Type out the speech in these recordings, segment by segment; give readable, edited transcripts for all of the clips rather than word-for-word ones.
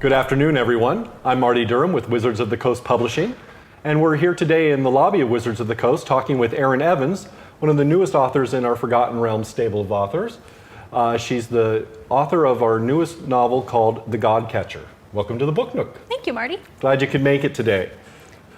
Good afternoon, everyone. I'm Marty Durham with Wizards of the Coast Publishing, and we're here today in the lobby of Wizards of the Coast talking with Erin Evans, one of the newest authors in our Forgotten Realms stable of authors. She's the author of our newest novel called The Godcatcher. Welcome to the Book Nook. Thank you, Marty. Glad you could make it today.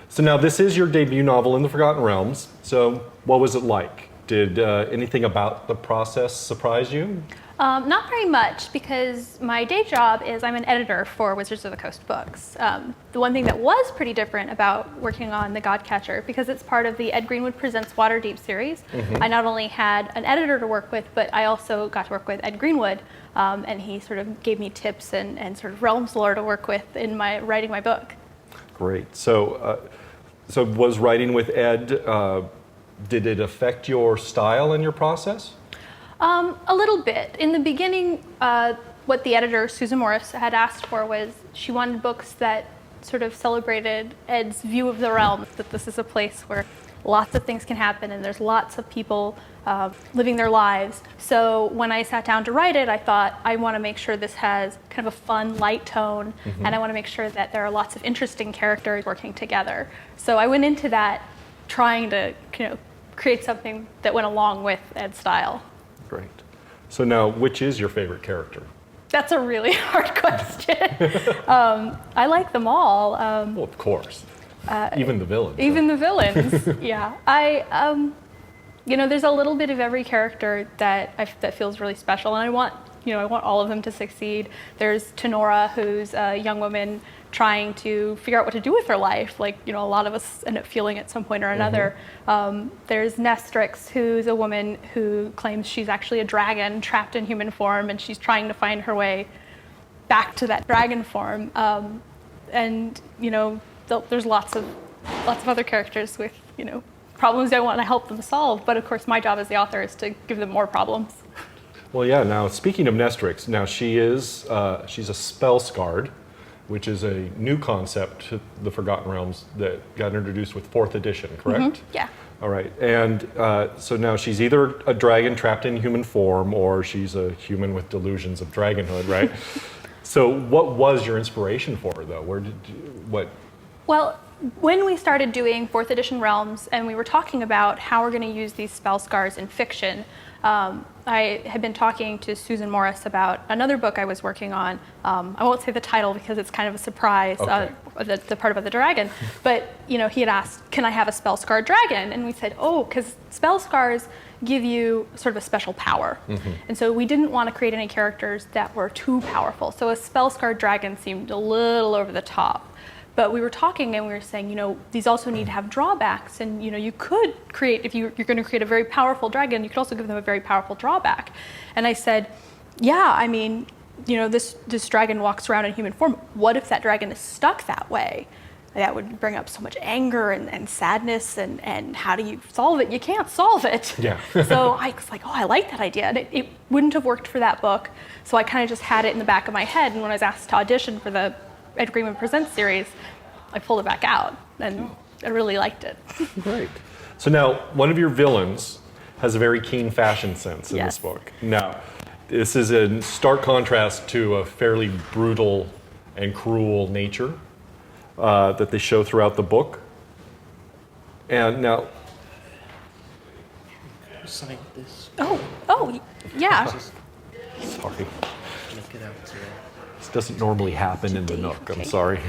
So now this is your debut novel in the Forgotten Realms, so what was it like? Did anything about the process surprise you? Not very much, because my day job is I'm an editor for Wizards of the Coast books. The one thing that was pretty different about working on The Godcatcher, because it's part of the Ed Greenwood Presents Waterdeep series, I not only had an editor to work with, but I also got to work with Ed Greenwood, and he sort of gave me tips and sort of realms lore to work with in writing my book. Great. So was writing with Ed, did it affect your style and your process? A little bit. In the beginning, what the editor, Susan Morris, had asked for was she wanted books that sort of celebrated Ed's view of the realm, that this is a place where lots of things can happen and there's lots of people living their lives. So when I sat down to write it, I thought, I want to make sure this has kind of a fun, light tone, and I want to make sure that there are lots of interesting characters working together. So I went into that trying to create something that went along with Ed's style. Great. So now, which is your favorite character? That's a really hard question. I like them all. Well, of course. Even the villains. Even the villains, yeah. There's a little bit of every character that feels really special, and I want all of them to succeed. There's Tenora, who's a young woman trying to figure out what to do with her life, like a lot of us end up feeling at some point or another. There's Nestrix, who's a woman who claims she's actually a dragon trapped in human form, and she's trying to find her way back to that dragon form. There's lots of other characters with problems I want to help them solve, but of course my job as the author is to give them more problems. Well, yeah. Now, speaking of Nestrix, now she's a spell scarred, which is a new concept to the Forgotten Realms that got introduced with 4th edition, correct? Yeah. All right. And so now she's either a dragon trapped in human form, or she's a human with delusions of dragonhood, right? So what was your inspiration for her, though? Well, when we started doing 4th edition Realms and we were talking about how we're going to use these spell scars in fiction, I had been talking to Susan Morris about another book I was working on. I won't say the title because it's kind of a surprise, okay. The part about the dragon. But he had asked, can I have a spell scarred dragon? And we said, because spell scars give you sort of a special power. And so we didn't want to create any characters that were too powerful. So a spell scarred dragon seemed a little over the top. But we were talking and we were saying, these also need to have drawbacks. And, you could create, if you're going to create a very powerful dragon, you could also give them a very powerful drawback. And I said, this dragon walks around in human form. What if that dragon is stuck that way? That would bring up so much anger and sadness. And how do you solve it? You can't solve it. Yeah. So I was like, I like that idea. And it wouldn't have worked for that book. So I kind of just had it in the back of my head. And when I was asked to audition for the Ed Greenwood Presents series, I pulled it back out, and I really liked it. Great. So now, one of your villains has a very keen fashion sense in this book. Now, this is in stark contrast to a fairly brutal and cruel nature that they show throughout the book. And now... Sign this. Oh, yeah. Sorry. Make it out to This doesn't normally happen in the Nook. I'm sorry.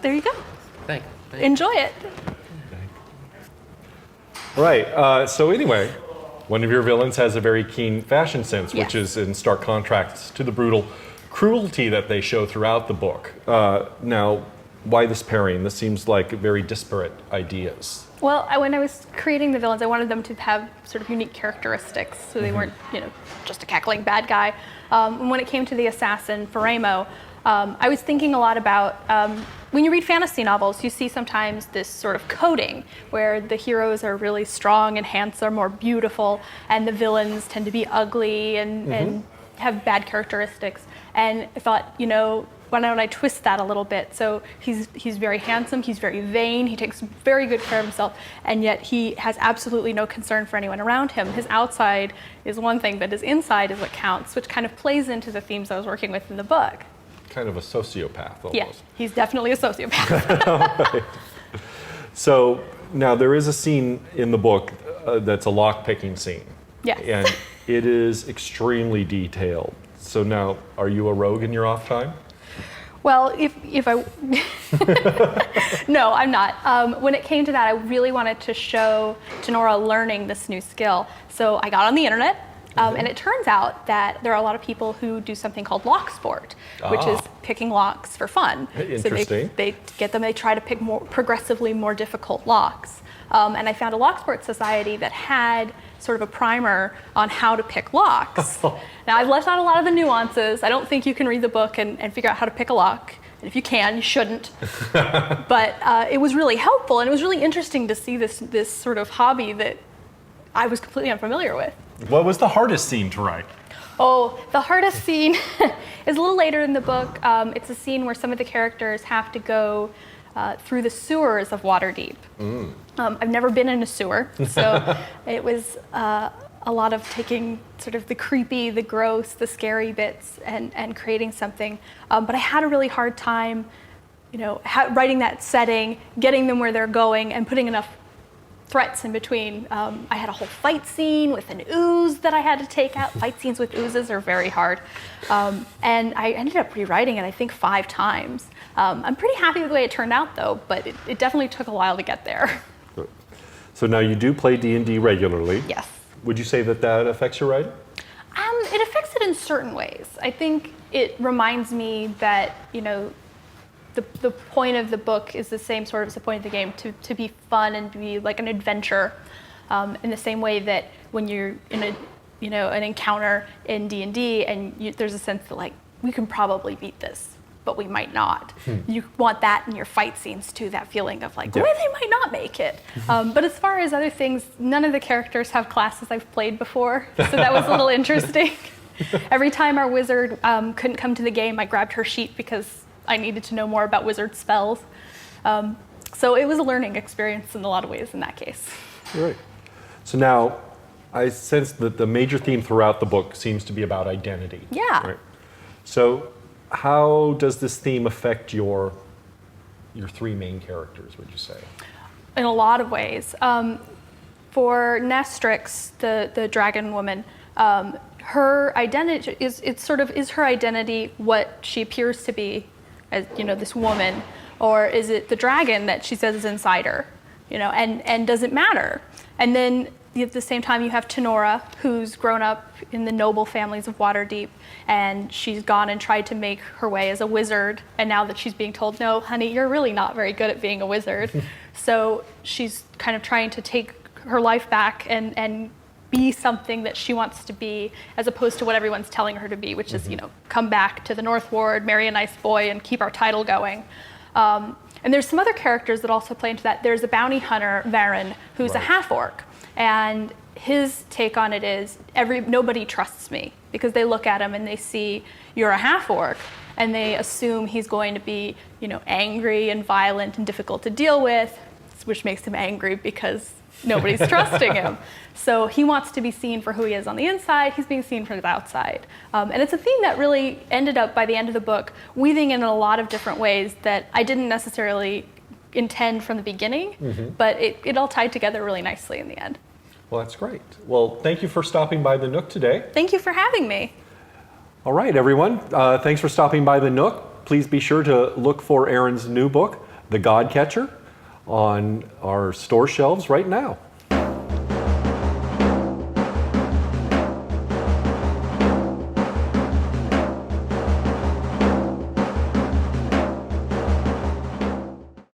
There you go. Thank you. Enjoy it. Right. So anyway, one of your villains has a very keen fashion sense, which Yes. is in stark contrast to the brutal cruelty that they show throughout the book. Now, why this pairing? This seems like very disparate ideas. Well, when I was creating the villains, I wanted them to have sort of unique characteristics, so they weren't, just a cackling bad guy. And when it came to the assassin, Faremo, I was thinking a lot about when you read fantasy novels, you see sometimes this sort of coding where the heroes are really strong and handsome, more beautiful, and the villains tend to be ugly and have bad characteristics. And I thought, why don't I twist that a little bit? So he's very handsome, he's very vain, he takes very good care of himself, and yet he has absolutely no concern for anyone around him. His outside is one thing, but his inside is what counts, which kind of plays into the themes I was working with in the book. Kind of a sociopath almost. Yeah, he's definitely a sociopath. Right. So now there is a scene in the book that's a lock-picking scene. Yes. And it is extremely detailed. So now, are you a rogue in your off time? Well, if I, no, I'm not. When it came to that, I really wanted to show Tenora learning this new skill. So I got on the internet, and it turns out that there are a lot of people who do something called lock sport, which is picking locks for fun. Interesting. So they try to pick progressively more difficult locks. And I found a lock sport society that had sort of a primer on how to pick locks. Now, I've left out a lot of the nuances. I don't think you can read the book and figure out how to pick a lock. And if you can, you shouldn't. But it was really helpful, and it was really interesting to see this sort of hobby that I was completely unfamiliar with. What was the hardest scene to write? Oh, the hardest scene is a little later in the book. It's a scene where some of the characters have to go through the sewers of Waterdeep. I've never been in a sewer, so it was a lot of taking sort of the creepy, the gross, the scary bits and creating something. But I had a really hard time, writing that setting, getting them where they're going, and putting enough threats in between. I had a whole fight scene with an ooze that I had to take out. Fight scenes with oozes are very hard. And I ended up rewriting it, I think, 5 times. I'm pretty happy with the way it turned out, though, but it definitely took a while to get there. So now you do play D&D regularly. Yes. Would you say that affects your writing? It affects it in certain ways. I think it reminds me that, the point of the book is the same sort of as the point of the game, to be fun and to be like an adventure, in the same way that when you're in an encounter in D&D and there's a sense that, like, we can probably beat this, but we might not. You want that in your fight scenes too, that feeling of like, well, they might not make it. But as far as other things, none of the characters have classes I've played before, so that was a little interesting. Every time our wizard couldn't come to the game, I grabbed her sheet because I needed to know more about wizard spells. So it was a learning experience in a lot of ways in that case. Right. So now, I sense that the major theme throughout the book seems to be about identity. Yeah. Right. So how does this theme affect your 3 main characters, would you say? In a lot of ways. For Nestrix, the dragon woman, her identity is her identity what she appears to be as, this woman, or is it the dragon that she says is inside her, and does it matter? And then at the same time, you have Tenora, who's grown up in the noble families of Waterdeep, and she's gone and tried to make her way as a wizard, and now that she's being told, no, honey, you're really not very good at being a wizard. So she's kind of trying to take her life back and be something that she wants to be, as opposed to what everyone's telling her to be, which is, come back to the North Ward, marry a nice boy, and keep our title going. And there's some other characters that also play into that. There's a bounty hunter, Varen, who's a half-orc. And his take on it is, nobody trusts me, because they look at him and they see you're a half-orc, and they assume he's going to be, angry and violent and difficult to deal with, which makes him angry because nobody's trusting him. So he wants to be seen for who he is on the inside. He's being seen from the outside. And it's a theme that really ended up, by the end of the book, weaving in a lot of different ways that I didn't necessarily intend from the beginning, but it all tied together really nicely in the end. Well, that's great. Well, thank you for stopping by the Nook today. Thank you for having me. All right, everyone. Thanks for stopping by the Nook. Please be sure to look for Erin's new book, The God Catcher, on our store shelves right now.